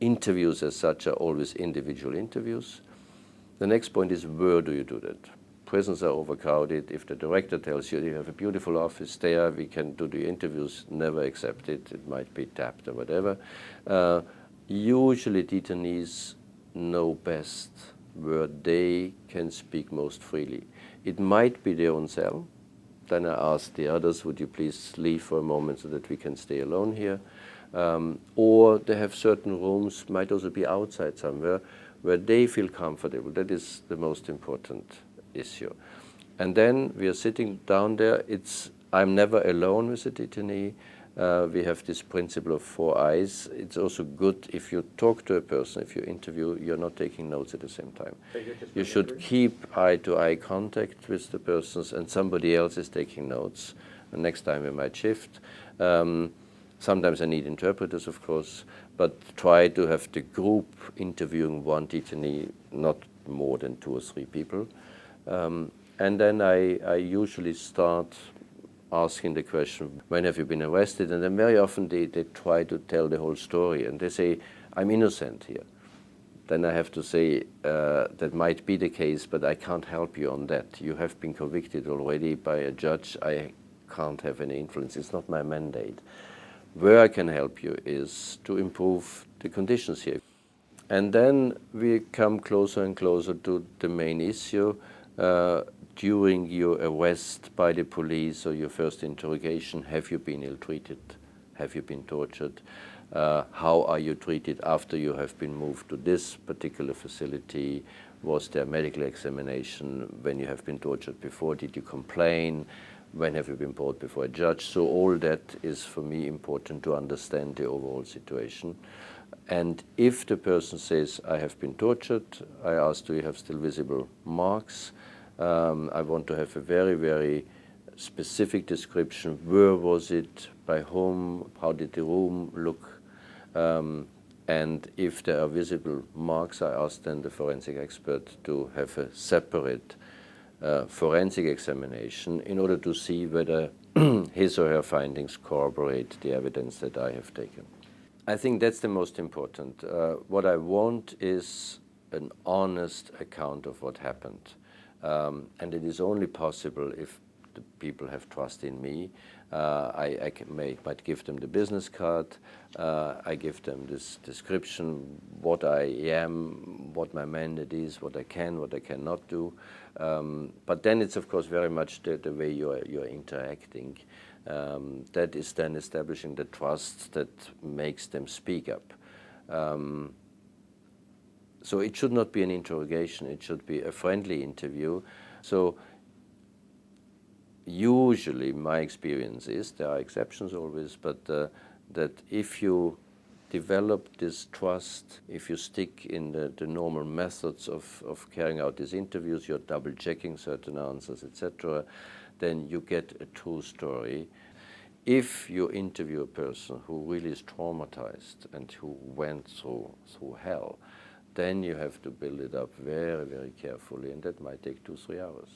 interviews as such are always individual interviews. The next point is, where do you do that? Prisons are overcrowded. If the director tells you you have a beautiful office there, we can do the interviews, never accept it. It might be tapped or whatever. Usually detainees know best where they can speak most freely. It might be their own cell. Then I ask the others, would you please leave for a moment so that we can stay alone here? Or they have certain rooms, might also be outside somewhere, where they feel comfortable. That is the most important issue. And then we are sitting down there. I'm never alone with a detainee. We have this principle of 4 eyes. It's also good if you talk to a person, if you interview, you're not taking notes at the same time. You should keep eye-to-eye contact with the persons, and somebody else is taking notes. And next time we might shift. Sometimes I need interpreters, of course, but try to have the group interviewing one detainee, not more than 2 or 3 people. And then I usually start asking the question, when have you been arrested? And then very often they try to tell the whole story, and they say, I'm innocent here. Then I have to say, that might be the case, but I can't help you on that. You have been convicted already by a judge. I can't have any influence. It's not my mandate. Where I can help you is to improve the conditions here. And then we come closer and closer to the main issue. During your arrest by the police or your first interrogation, have you been ill-treated? Have you been tortured? How are you treated after you have been moved to this particular facility? Was there a medical examination when you have been tortured before? Did you complain? When have you been brought before a judge? So all that is for me important to understand the overall situation. And if the person says, I have been tortured, I ask, do you have still visible marks? I want to have a very, very specific description. Where was it? By whom? How did the room look? And if there are visible marks, I ask then the forensic expert to have a separate forensic examination in order to see whether his or her findings corroborate the evidence that I have taken. I think that's the most important. What I want is an honest account of what happened. And it is only possible if the people have trust in me. I might give them the business card. I give them this description, what I am, what my mandate is, what I can, what I cannot do. But then it's, of course, very much the way you're interacting. That is then establishing the trust that makes them speak up. So it should not be an interrogation, it should be a friendly interview. So usually my experience is, there are exceptions always, but that if you develop this trust, if you stick in the normal methods of carrying out these interviews, you're double-checking certain answers, etc., then you get a true story. If you interview a person who really is traumatized and who went through hell, then you have to build it up very, very carefully, and that might take 2-3 hours.